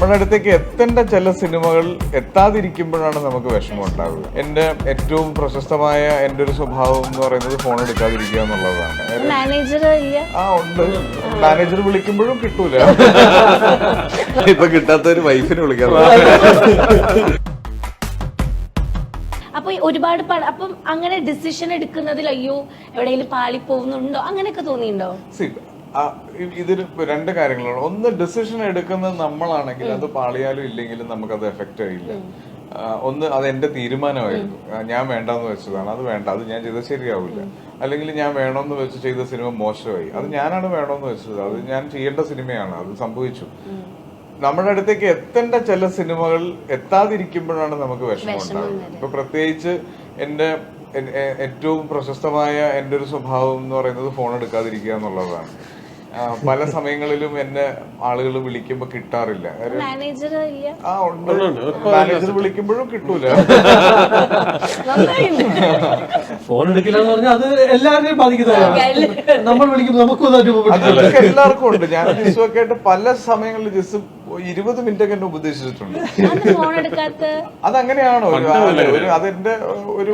നമ്മുടെ അടുത്തേക്ക് എത്തേണ്ട ചില സിനിമകൾ എത്താതിരിക്കുമ്പോഴാണ് നമുക്ക് വിഷമം ഉണ്ടാവുക. എന്റെ ഏറ്റവും പ്രശസ്തമായ എന്റെ ഒരു സ്വഭാവം എന്ന് പറയുന്നത് ഫോൺ എടുക്കാതിരിക്കുക എന്നുള്ളതാണ്. ഉണ്ട്. മാനേജർ വിളിക്കുമ്പോഴും കിട്ടൂല. ഇപ്പൊ കിട്ടാത്ത ഒരു വൈഫിനെ വിളിക്കാൻ. അപ്പൊ ഒരുപാട് അപ്പം അങ്ങനെ ഡിസിഷൻ എടുക്കുന്നതിൽ അയ്യോ എവിടെയെങ്കിലും പാളി പോകുന്നുണ്ടോ അങ്ങനെയൊക്കെ തോന്നിയിട്ടുണ്ടോ? ഇതിൽ രണ്ട് കാര്യങ്ങളാണ്. ഒന്ന്, ഡിസിഷൻ എടുക്കുന്നത് നമ്മളാണെങ്കിൽ അത് പാളിയാലും ഇല്ലെങ്കിലും നമുക്കത് എഫക്റ്റ് ചെയ്യില്ല. ഒന്ന്, അത് എന്റെ തീരുമാനമായിരുന്നു. ഞാൻ വേണ്ടെന്ന് വെച്ചതാണ്, അത് വേണ്ട, അത് ഞാൻ ചെയ്തത് ശരിയാവില്ല. അല്ലെങ്കിൽ ഞാൻ വേണമെന്ന് വെച്ച് ചെയ്ത സിനിമ മോശമായി, അത് ഞാനാണ് വേണമെന്ന് വെച്ചത്, അത് ഞാൻ ചെയ്യേണ്ട സിനിമയാണ്, അത് സംഭവിച്ചു. നമ്മുടെ അടുത്തേക്ക് എത്തേണ്ട ചില സിനിമകൾ എത്താതിരിക്കുമ്പോഴാണ് നമുക്ക് വിഷമം ഉണ്ടാകുന്നത്. ഇപ്പൊ പ്രത്യേകിച്ച് എന്റെ ഏറ്റവും പ്രശസ്തമായ എന്റെ ഒരു സ്വഭാവം എന്ന് പറയുന്നത് ഫോൺ എടുക്കാതിരിക്കുക എന്നുള്ളതാണ്. പല സമയങ്ങളിലും എന്നെ ആളുകൾ വിളിക്കുമ്പോ കിട്ടാറില്ല. ഉണ്ട്. മാനേജർ വിളിക്കുമ്പോഴും കിട്ടൂല. ഫോൺ എടുക്കില്ല എന്ന് പറഞ്ഞാൽ അത് എല്ലാവരെയും ബാധിക്കുന്നതാണ്. നമ്മൾ വിളിക്കുമ്പോൾ നമുക്ക് എല്ലാവർക്കും ഉണ്ട്. ഞാൻ ജിസുവൊക്കെ ആയിട്ട് പല സമയങ്ങളിൽ ജിസ് 20 മിനിറ്റ് ഒക്കെ എന്നെ ഉപദേശിച്ചിട്ടുണ്ട്. അതങ്ങനെയാണോ? അതെന്റെ ഒരു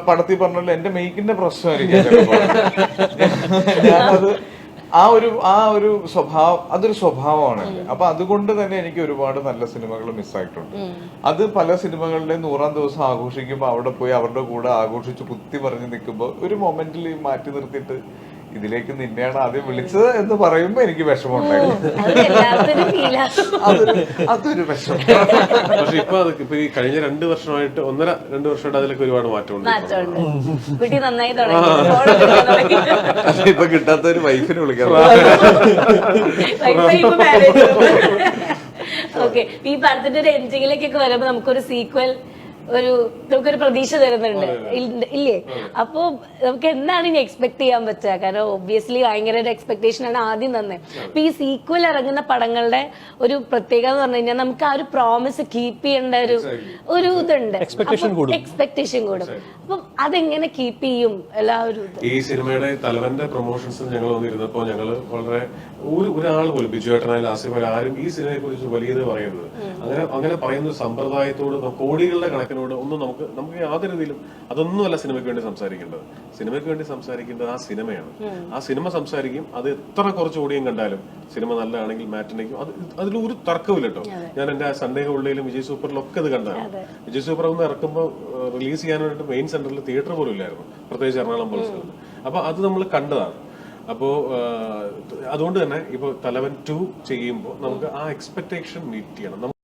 പടത്തിൽ പറഞ്ഞല്ലോ, എന്റെ മെയ്ക്കിന്റെ പ്രശ്നമായിരിക്കും. ഞാനത് ആ ഒരു സ്വഭാവം, അതൊരു സ്വഭാവമാണ്. അപ്പൊ അതുകൊണ്ട് തന്നെ എനിക്ക് ഒരുപാട് നല്ല സിനിമകൾ മിസ്സായിട്ടുണ്ട്. അത് പല സിനിമകളുടെ 100ാം ദിവസം ആഘോഷിക്കുമ്പോ അവിടെ പോയി അവരുടെ കൂടെ ആഘോഷിച്ച് കുത്തി പറഞ്ഞു നിൽക്കുമ്പോ ഒരു മൊമെന്റിൽ മാറ്റി നിർത്തിയിട്ട് ഇതിലേക്ക് നിന്നെയാണ് ആദ്യം വിളിച്ചത് എന്ന് പറയുമ്പോ എനിക്ക് വിഷമമുണ്ടായിരുന്നു. അതൊരു വിഷമം. പക്ഷെ ഇപ്പൊ ഈ കഴിഞ്ഞ 2 വർഷമായിട്ട് 1.5-2 വർഷമായിട്ട് അതിലൊക്കെ ഒരുപാട് മാറ്റമുണ്ട്. ഇപ്പൊ കിട്ടാത്ത ഒരു വൈഫിനെ വിളിക്കാൻ. ഓക്കെ, ഈ പടത്തിന്റെ ഒരു എൻഡിങ്ങിലേക്കൊക്കെ വരുമ്പോ നമുക്കൊരു സീക്വൽ നമുക്കൊരു പ്രതീക്ഷ തരുന്നുണ്ട് ഇല്ലേ? അപ്പൊ നമുക്ക് എന്താണ് ഇനി എക്സ്പെക്ട് ചെയ്യാൻ പറ്റുക? കാരണം ഒബ്വിയസ്ലി ഭയങ്കര ഒരു എക്സ്പെക്ടേഷൻ ആണ് ആദ്യം തന്നെ. അപ്പൊ ഈ സീക്വൽ ഇറങ്ങുന്ന പടങ്ങളുടെ ഒരു പ്രത്യേകത എന്ന് പറഞ്ഞു കഴിഞ്ഞാൽ നമുക്ക് ആ ഒരു പ്രോമിസ് കീപ്പ് ചെയ്യേണ്ട ഒരു ഇതുണ്ട്, എക്സ്പെക്ടേഷൻ കൂടും. അപ്പം അതെങ്ങനെ കീപ്പ് ചെയ്യും എല്ലാവരും? ഈ സിനിമയുടെ തലവന്റെ പ്രൊമോഷൻസ് ഞങ്ങൾ വന്നിരുന്നപ്പോ ഞങ്ങള് വളരെ ഒരാൾ പോലും, ബിജുവേട്ടനായാലും ആസിഫായാലും ആരും ഈ സിനിമയെ കുറിച്ച് വലിയത് പറയുന്നത് അങ്ങനെ പറയുന്ന ഒരു സമ്പ്രദായത്തോട്, കോടികളുടെ കണക്കിനോട് ഒന്നും നമുക്ക് യാതൊരു രീതിയിലും അതൊന്നുമല്ല സിനിമയ്ക്ക് വേണ്ടി സംസാരിക്കേണ്ടത്. സിനിമയ്ക്ക് വേണ്ടി സംസാരിക്കേണ്ടത് ആ സിനിമയാണ്. ആ സിനിമ സംസാരിക്കും. അത് എത്ര കുറച്ച് ഓടിയും കണ്ടാലും സിനിമ നല്ലതാണെങ്കിൽ മാറ്റിനേക്കും, അതിലൊരു തർക്കമില്ല കേട്ടോ. ഞാൻ എന്റെ സൺഡേ ഹോളിഡേയിലും വിജയ് സൂപ്പറിലും ഒക്കെ ഇത് കണ്ടാണ്. വിജയ് സൂപ്പർ ഒന്ന് ഇറക്കുമ്പോൾ റിലീസ് ചെയ്യാനായിട്ട് മെയിൻ സെന്ററിൽ തിയേറ്റർ പോലും ഇല്ലായിരുന്നു, പ്രത്യേകിച്ച് എറണാകുളം പോലെ സ്ഥലത്ത്. അപ്പൊ അത് നമ്മൾ കണ്ടതാണ്. അപ്പോ അതുകൊണ്ട് തന്നെ ഇപ്പൊ തലവൻ 2 ചെയ്യുമ്പോൾ നമുക്ക് ആ എക്സ്പെക്ടേഷൻ മീറ്റ് ചെയ്യണം.